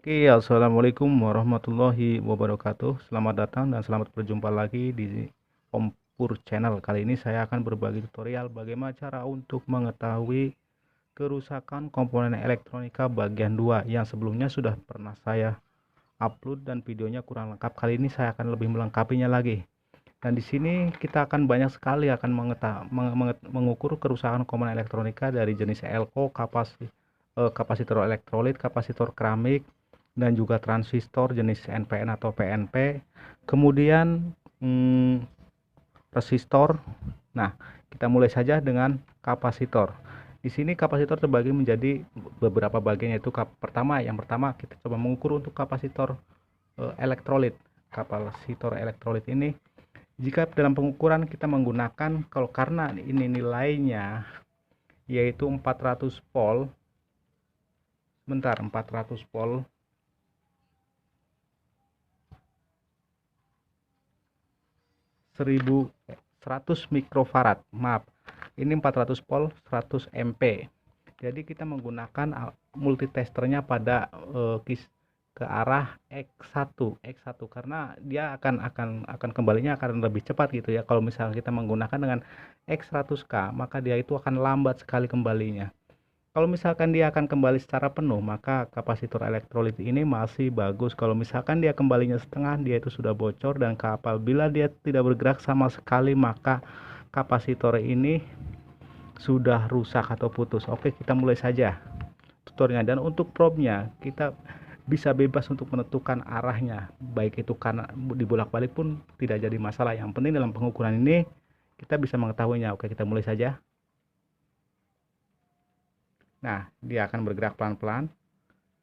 Oke, assalamualaikum warahmatullahi wabarakatuh. Selamat datang dan selamat berjumpa lagi di Kompur Channel. Kali ini saya akan berbagi tutorial bagaimana cara untuk mengetahui kerusakan komponen elektronika bagian 2 yang sebelumnya sudah pernah saya upload dan videonya kurang lengkap. Kali ini saya akan lebih melengkapinya lagi. Dan di sini kita akan banyak sekali akan mengukur kerusakan komponen elektronika dari jenis elko, kapasitor elektrolit, kapasitor keramik, dan juga transistor jenis NPN atau PNP. Kemudian resistor. Nah, kita mulai saja dengan kapasitor. Di sini kapasitor terbagi menjadi beberapa bagian, yaitu yang pertama kita coba mengukur untuk kapasitor elektrolit. Kapasitor elektrolit ini jika dalam pengukuran kita menggunakan, karena ini nilainya yaitu 400 volt, 400 volt, 100 mikrofarad, maaf, ini 400 volt 100 MP. Jadi kita menggunakan multitesternya pada ke arah X1 karena dia akan kembalinya akan lebih cepat gitu ya. Kalau misalnya kita menggunakan dengan X100K, maka dia itu akan lambat sekali kembalinya. Kalau misalkan dia akan kembali secara penuh, maka kapasitor elektrolit ini masih bagus. Kalau misalkan dia kembalinya setengah, dia itu sudah bocor, dan apabila dia tidak bergerak sama sekali, maka kapasitor ini sudah rusak atau putus. Oke, kita mulai saja tutorialnya. Dan untuk probe-nya, kita bisa bebas untuk menentukan arahnya, baik itu karena dibolak-balik pun tidak jadi masalah. Yang penting dalam pengukuran ini kita bisa mengetahuinya. Oke, kita mulai saja. Nah, dia akan bergerak pelan-pelan.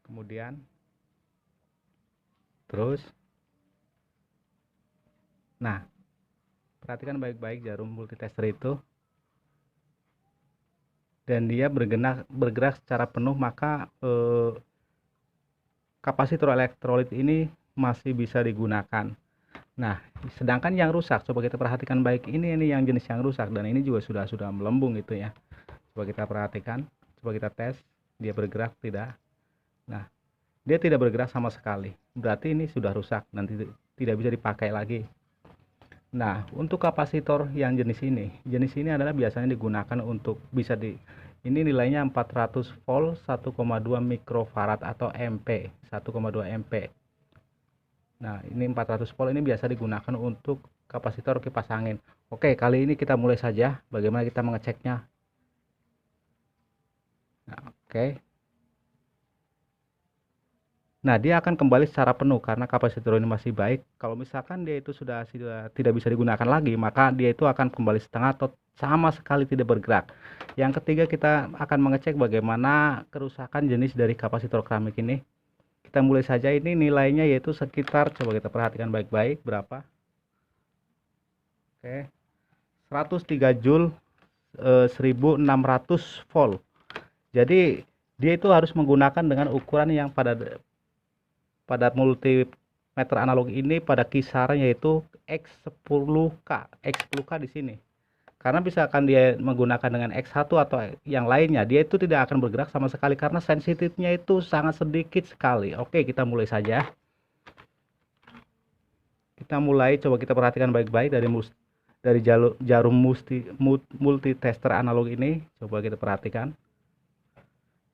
Kemudian terus. Nah, perhatikan baik-baik jarum multitester itu. Dan dia bergerak secara penuh, maka kapasitor elektrolit ini masih bisa digunakan. Nah, sedangkan yang rusak, coba kita perhatikan baik, ini yang jenis yang rusak, dan ini juga sudah melembung gitu ya. Coba kita perhatikan, coba kita tes, dia bergerak tidak. Nah, dia tidak bergerak sama sekali, berarti ini sudah rusak dan tidak bisa dipakai lagi. Nah, untuk kapasitor yang jenis ini adalah biasanya digunakan untuk ini nilainya 400 volt 1,2 mikrofarad atau MP, 1,2 MP. Nah, ini 400 volt ini biasa digunakan untuk kapasitor kipas angin. Oke, kali ini kita mulai saja bagaimana kita mengeceknya. Nah, oke. Nah, dia akan kembali secara penuh karena kapasitor ini masih baik. Kalau misalkan dia itu sudah tidak bisa digunakan lagi, maka dia itu akan kembali setengah atau sama sekali tidak bergerak. Yang ketiga, kita akan mengecek bagaimana kerusakan jenis dari kapasitor keramik ini. Kita mulai saja, ini nilainya yaitu sekitar, coba kita perhatikan baik-baik berapa. Oke. 103 joule, 1600 volt. Jadi dia itu harus menggunakan dengan ukuran yang pada multimeter analog ini pada kisaran yaitu X10K di sini. Karena misalkan dia menggunakan dengan X1 atau yang lainnya, dia itu tidak akan bergerak sama sekali karena sensitifnya itu sangat sedikit sekali. Oke, kita mulai saja. Kita mulai, coba kita perhatikan baik-baik dari jarum multitester analog ini. Coba kita perhatikan.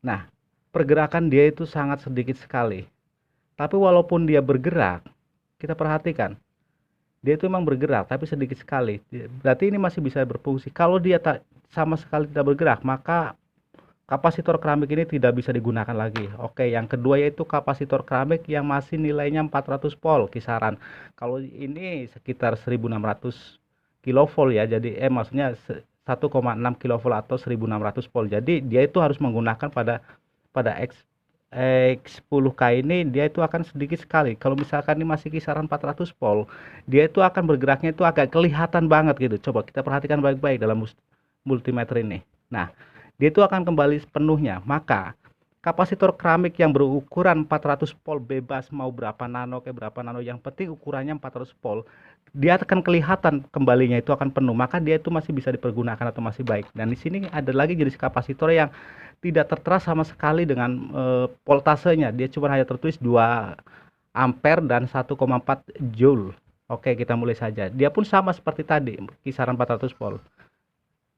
Nah, pergerakan dia itu sangat sedikit sekali. Tapi walaupun dia bergerak, kita perhatikan, dia itu memang bergerak tapi sedikit sekali. Berarti ini masih bisa berfungsi. Kalau dia sama sekali tidak bergerak, maka kapasitor keramik ini tidak bisa digunakan lagi. Oke, yang kedua yaitu kapasitor keramik yang masih nilainya 400 volt kisaran. Kalau ini sekitar 1600 kilovolt ya. Jadi maksudnya 1,6 kilovolt atau 1600 volt. Jadi dia itu harus menggunakan pada X10K ini, dia itu akan sedikit sekali. Kalau misalkan ini masih kisaran 400 volt, dia itu akan bergeraknya itu agak kelihatan banget gitu. Coba kita perhatikan baik-baik dalam multimeter ini. Nah, dia itu akan kembali sepenuhnya. Maka Kapasitor keramik yang berukuran 400 volt bebas, mau berapa nano kayak berapa nano, yang penting ukurannya 400 volt, dia akan kelihatan kembalinya itu akan penuh, maka dia itu masih bisa dipergunakan atau masih baik. Dan di sini ada lagi jenis kapasitor yang tidak tertera sama sekali dengan voltasenya, dia cuma hanya tertulis 2 ampere dan 1,4 joule. Oke, kita mulai saja. Dia pun sama seperti tadi, kisaran 400 volt.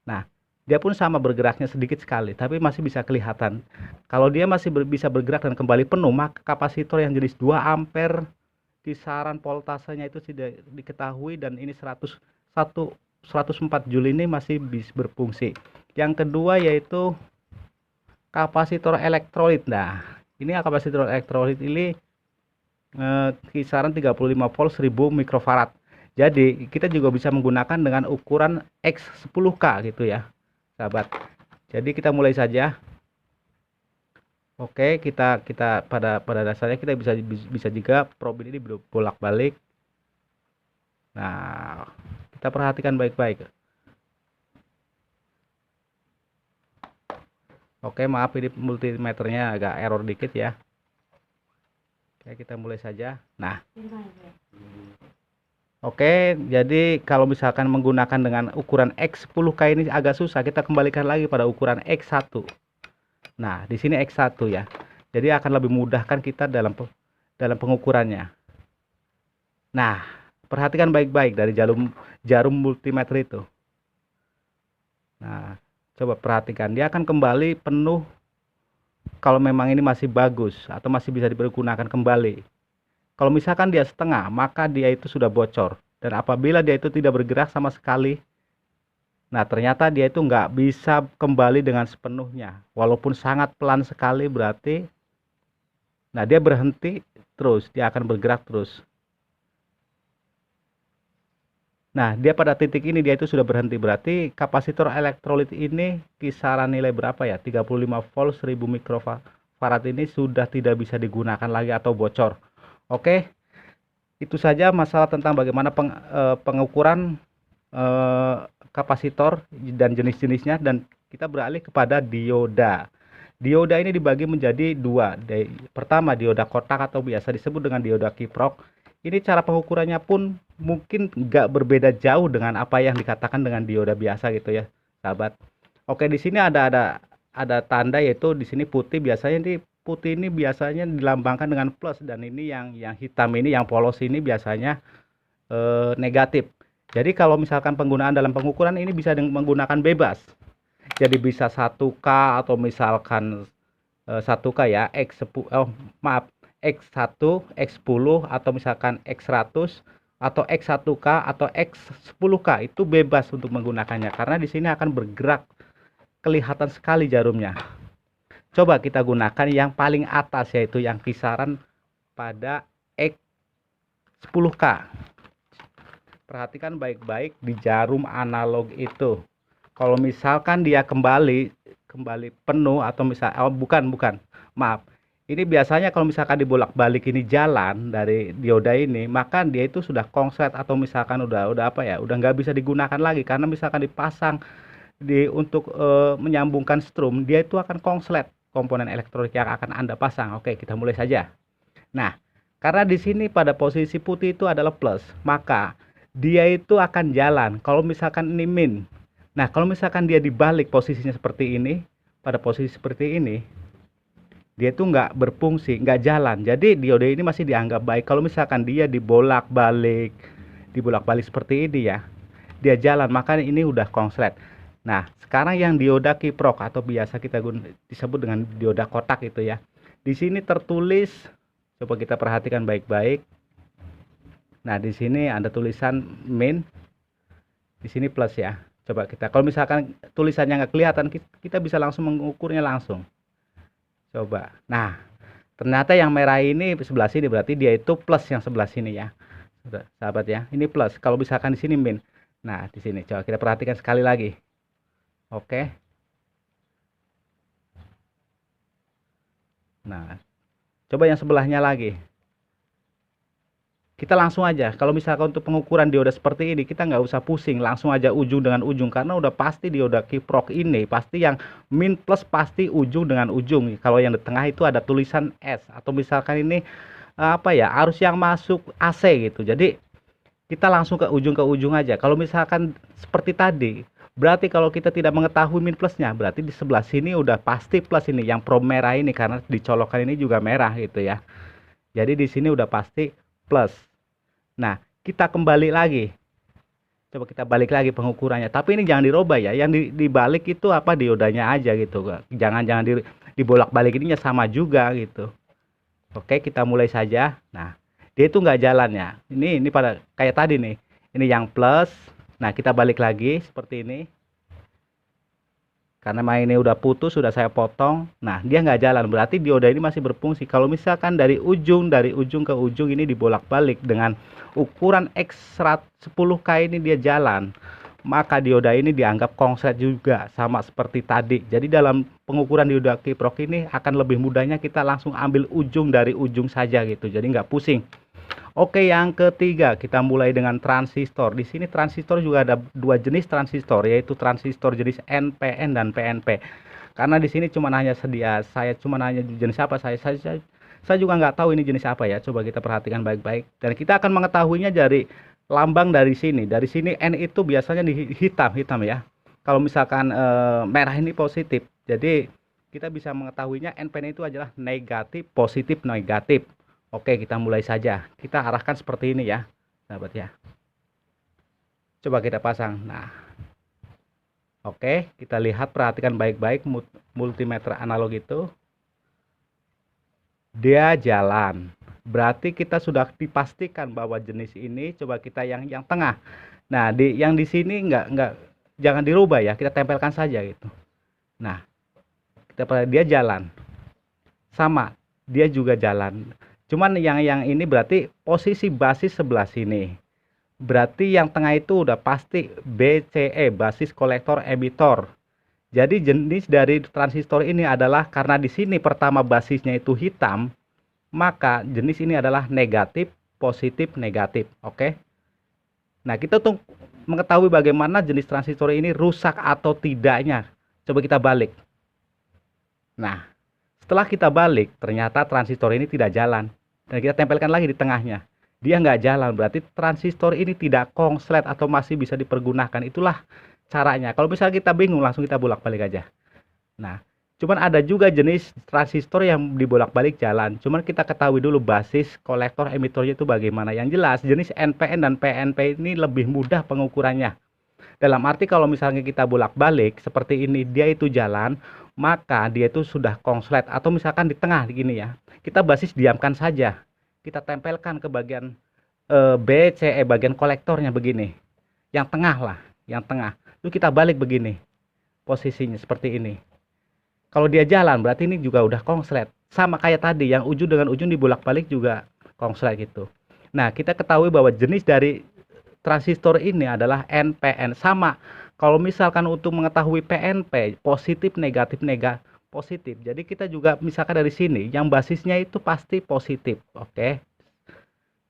Nah, dia pun sama bergeraknya sedikit sekali, tapi masih bisa kelihatan. Kalau dia masih bisa bergerak dan kembali penuh, maka kapasitor yang jenis 2 ampere, kisaran voltasenya itu tidak diketahui, dan ini 104 joule ini masih bisa berfungsi. Yang kedua yaitu kapasitor elektrolit. Nah, ini kapasitor elektrolit ini kisaran 35 volt 1000 mikrofarad. Jadi kita juga bisa menggunakan dengan ukuran X10K gitu ya, sahabat. Jadi kita mulai saja. Oke, kita pada dasarnya kita bisa juga probe ini bolak-balik. Nah, kita perhatikan baik-baik. Oke, maaf ini multimeternya agak error dikit ya. Oke, kita mulai saja. Nah, oke, jadi kalau misalkan menggunakan dengan ukuran X10K ini agak susah, kita kembalikan lagi pada ukuran X1. Nah, di sini X1 ya. Jadi akan lebih mudahkan kita dalam pengukurannya. Nah, perhatikan baik-baik dari jarum multimeter itu. Nah, coba perhatikan, dia akan kembali penuh kalau memang ini masih bagus atau masih bisa dipergunakan kembali. Kalau misalkan dia setengah, maka dia itu sudah bocor. Dan apabila dia itu tidak bergerak sama sekali, nah ternyata dia itu nggak bisa kembali dengan sepenuhnya. Walaupun sangat pelan sekali berarti, nah dia berhenti terus, dia akan bergerak terus. Nah, dia pada titik ini dia itu sudah berhenti. Berarti kapasitor elektrolit ini kisaran nilai berapa ya? 35 volt 1000 mikrofarad ini sudah tidak bisa digunakan lagi atau bocor. Oke. Itu saja masalah tentang bagaimana pengukuran kapasitor dan jenis-jenisnya, dan kita beralih kepada dioda. Dioda ini dibagi menjadi dua. Pertama, dioda kotak atau biasa disebut dengan dioda kiprok. Ini cara pengukurannya pun mungkin nggak berbeda jauh dengan apa yang dikatakan dengan dioda biasa gitu ya, sahabat. Oke, di sini ada tanda, yaitu di sini putih. Biasanya di putih ini biasanya dilambangkan dengan plus, dan ini yang hitam ini, yang polos ini biasanya negatif. Jadi kalau misalkan penggunaan dalam pengukuran ini bisa menggunakan bebas. Jadi bisa 1K atau misalkan 1K ya, X1, X10 atau misalkan X100 atau X1K atau X10K, itu bebas untuk menggunakannya karena di sini akan bergerak, kelihatan sekali jarumnya. Coba kita gunakan yang paling atas, yaitu yang kisaran pada X10K. Perhatikan baik-baik di jarum analog itu. Kalau misalkan dia kembali penuh atau maaf. Ini biasanya kalau misalkan dibolak-balik ini jalan dari dioda ini, maka dia itu sudah konslet atau misalkan udah nggak bisa digunakan lagi, karena misalkan dipasang untuk menyambungkan strum, dia itu akan konslet komponen elektronik yang akan Anda pasang. Oke, kita mulai saja. Nah, karena di sini pada posisi putih itu adalah plus, maka dia itu akan jalan. Kalau misalkan ini min, nah kalau misalkan dia dibalik posisinya seperti ini, pada posisi seperti ini, dia itu nggak berfungsi, nggak jalan. Jadi diode ini masih dianggap baik. Kalau misalkan dia dibolak-balik seperti ini ya, dia jalan, maka ini udah konslet. Nah, sekarang yang dioda kiprok atau biasa kita disebut dengan dioda kotak itu ya. Di sini tertulis, coba kita perhatikan baik-baik. Nah, di sini ada tulisan min, di sini plus ya. Coba kita, kalau misalkan tulisannya nggak kelihatan, kita bisa langsung mengukurnya langsung. Coba. Nah, ternyata yang merah ini sebelah sini, berarti dia itu plus yang sebelah sini ya. Sahabat ya, ini plus. Kalau misalkan di sini min. Nah, di sini coba kita perhatikan sekali lagi. Oke. Nah, coba yang sebelahnya lagi. Kita langsung aja, kalau misalkan untuk pengukuran dioda seperti ini, kita nggak usah pusing, langsung aja ujung dengan ujung, karena udah pasti dioda kiprok ini, pasti yang min plus pasti ujung dengan ujung. Kalau yang di tengah itu ada tulisan S, atau misalkan ini apa ya, arus yang masuk AC gitu. Jadi kita langsung ke ujung aja. Kalau misalkan seperti tadi, berarti kalau kita tidak mengetahui min plusnya, berarti di sebelah sini udah pasti plus ini, yang pro merah ini, karena dicolokkan ini juga merah gitu ya. Jadi di sini udah pasti plus. Nah, kita kembali lagi. Coba kita balik lagi pengukurannya. Tapi ini jangan dirubah ya. Yang dibalik itu apa, diodanya aja gitu. Jangan dibolak-balik, ininya sama juga gitu. Oke, kita mulai saja. Nah, dia itu nggak jalan ya. Ini pada kayak tadi nih. Ini yang plus. Nah, kita balik lagi seperti ini. Karena mainnya udah putus, sudah saya potong. Nah, dia nggak jalan, berarti dioda ini masih berfungsi. Kalau misalkan dari ujung ke ujung ini dibolak-balik dengan ukuran X 10K ini dia jalan, maka dioda ini dianggap konslet juga, sama seperti tadi. Jadi dalam pengukuran dioda kiprok ini akan lebih mudahnya kita langsung ambil ujung dari ujung saja gitu, jadi nggak pusing. Oke, yang ketiga kita mulai dengan transistor. Di sini transistor juga ada dua jenis transistor, yaitu transistor jenis NPN dan PNP. Karena di sini cuma hanya saya cuma hanya jenis apa, saya juga nggak tahu ini jenis apa ya. Coba kita perhatikan baik-baik, dan kita akan mengetahuinya dari lambang dari sini. Dari sini N itu biasanya di hitam ya. Kalau misalkan merah ini positif, jadi kita bisa mengetahuinya NPN itu adalah negatif, positif, negatif. Oke, kita mulai saja. Kita arahkan seperti ini ya, sahabat ya. Coba kita pasang. Nah, oke, kita lihat, perhatikan baik-baik multimeter analog itu. Dia jalan. Berarti kita sudah dipastikan bahwa jenis ini. Coba kita yang tengah. Nah, yang di sini jangan dirubah ya, kita tempelkan saja gitu. Nah, dia jalan. Sama, dia juga jalan. Cuman yang ini berarti posisi basis sebelah sini. Berarti yang tengah itu udah pasti BCE, basis kolektor emitor. Jadi jenis dari transistor ini adalah, karena di sini pertama basisnya itu hitam, maka jenis ini adalah negatif, positif, negatif. Oke. Nah, kita tuh mengetahui bagaimana jenis transistor ini rusak atau tidaknya. Coba kita balik. Nah, setelah kita balik, ternyata transistor ini tidak jalan. Dan kita tempelkan lagi di tengahnya. Dia nggak jalan, berarti transistor ini tidak konslet atau masih bisa dipergunakan. Itulah caranya. Kalau misalnya kita bingung, langsung kita bolak-balik aja. Nah, cuman ada juga jenis transistor yang dibolak-balik jalan. Cuman kita ketahui dulu basis kolektor emitornya itu bagaimana. Yang jelas, jenis NPN dan PNP ini lebih mudah pengukurannya. Dalam arti kalau misalnya kita bolak-balik seperti ini, dia itu jalan, maka dia itu sudah konslet. Atau misalkan di tengah gini ya, kita basis diamkan saja, kita tempelkan ke bagian BCE, bagian kolektornya begini, yang tengah lah, yang tengah. Lalu kita balik begini, posisinya seperti ini. Kalau dia jalan, berarti ini juga udah konslet. Sama kayak tadi, yang ujung dengan ujung dibolak-balik juga konslet gitu. Nah, kita ketahui bahwa jenis dari transistor ini adalah NPN. Sama, kalau misalkan untuk mengetahui PNP, positif, negatif, positif. Jadi kita juga misalkan dari sini, yang basisnya itu pasti positif. Oke.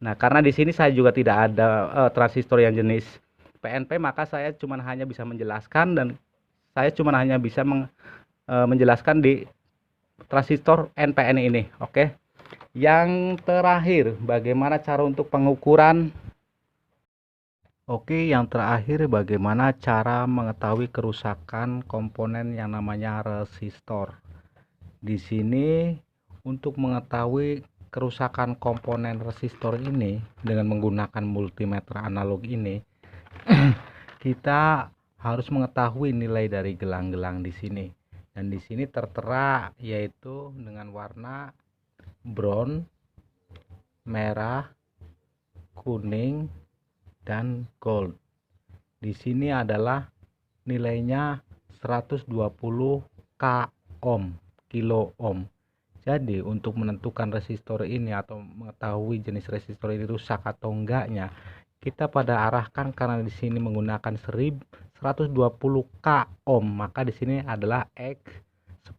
Nah, karena di sini saya juga tidak ada transistor yang jenis PNP, maka saya cuma hanya bisa menjelaskan, dan saya cuma hanya bisa menjelaskan di transistor NPN ini. Oke. Yang terakhir, bagaimana cara untuk pengukuran. Oke, yang terakhir bagaimana cara mengetahui kerusakan komponen yang namanya resistor. Di sini untuk mengetahui kerusakan komponen resistor ini dengan menggunakan multimeter analog ini, kita harus mengetahui nilai dari gelang-gelang di sini. Dan di sini tertera yaitu dengan warna brown, merah, kuning, dan gold. Di sini adalah nilainya 120 k ohm, kilo ohm. Jadi untuk menentukan resistor ini atau mengetahui jenis resistor ini rusak atau enggaknya, kita pada arahkan, karena di sini menggunakan 120 k ohm, maka di sini adalah X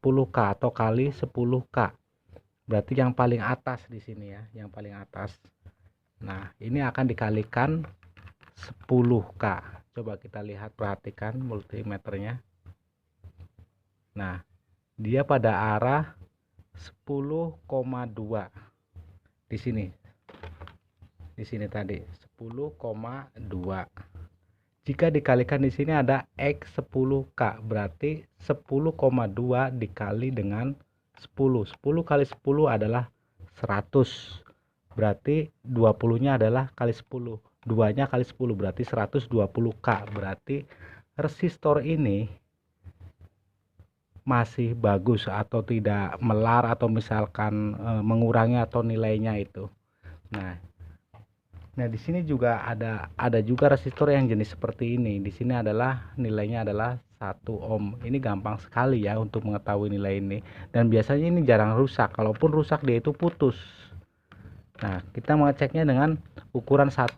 10K atau kali 10K. Berarti yang paling atas di sini ya, yang paling atas. Nah, ini akan dikalikan 10K. Coba kita lihat, perhatikan multimeternya. Nah, dia pada arah 10,2 di sini. Di sini tadi 10,2. Jika dikalikan di sini ada X 10K, berarti 10,2 dikali dengan 10. 10 kali 10 adalah 100. Berarti 20-nya adalah kali 10. 2-nya kali 10 berarti 120K. Berarti resistor ini masih bagus atau tidak melar atau misalkan mengurangi atau nilainya itu. Nah, di sini juga ada juga resistor yang jenis seperti ini. Di sini adalah nilainya adalah 1 ohm. Ini gampang sekali ya untuk mengetahui nilai ini. Dan biasanya ini jarang rusak. Kalaupun rusak dia itu putus. Nah, kita mengeceknya dengan ukuran 1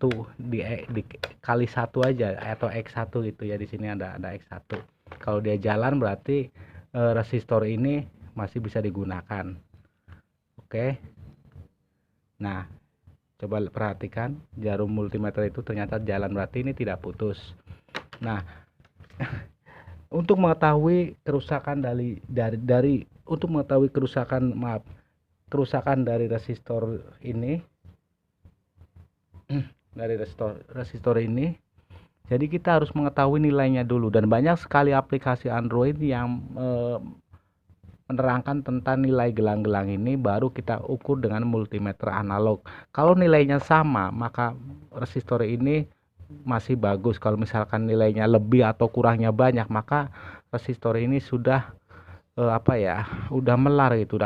kali 1 aja atau X1 gitu ya. Di sini ada X1. Kalau dia jalan berarti resistor ini masih bisa digunakan. Oke. Nah, coba perhatikan jarum multimeter itu ternyata jalan, berarti ini tidak putus. Nah, untuk mengetahui kerusakan untuk mengetahui kerusakan dari resistor ini resistor ini, jadi kita harus mengetahui nilainya dulu. Dan banyak sekali aplikasi Android yang menerangkan tentang nilai gelang-gelang ini, baru kita ukur dengan multimeter analog. Kalau nilainya sama, maka resistor ini masih bagus. Kalau misalkan nilainya lebih atau kurangnya banyak, maka resistor ini sudah udah melar gitu,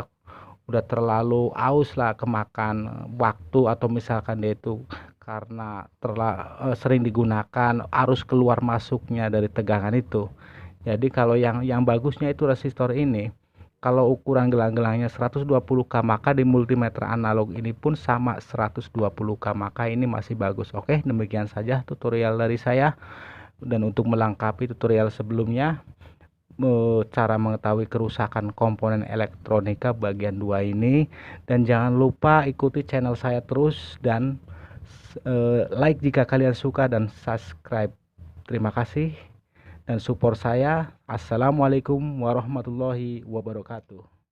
udah terlalu aus lah, kemakan waktu, atau misalkan dia itu karena sering digunakan, arus keluar masuknya dari tegangan itu. Jadi kalau yang bagusnya itu resistor ini, kalau ukuran gelang-gelangnya 120K, maka di multimeter analog ini pun sama 120K, maka ini masih bagus. Oke, demikian saja tutorial dari saya. Dan untuk melengkapi tutorial sebelumnya, cara mengetahui kerusakan komponen elektronika bagian 2 ini, dan jangan lupa ikuti channel saya terus, dan like jika kalian suka, dan subscribe. Terima kasih dan support saya. Assalamualaikum warahmatullahi wabarakatuh.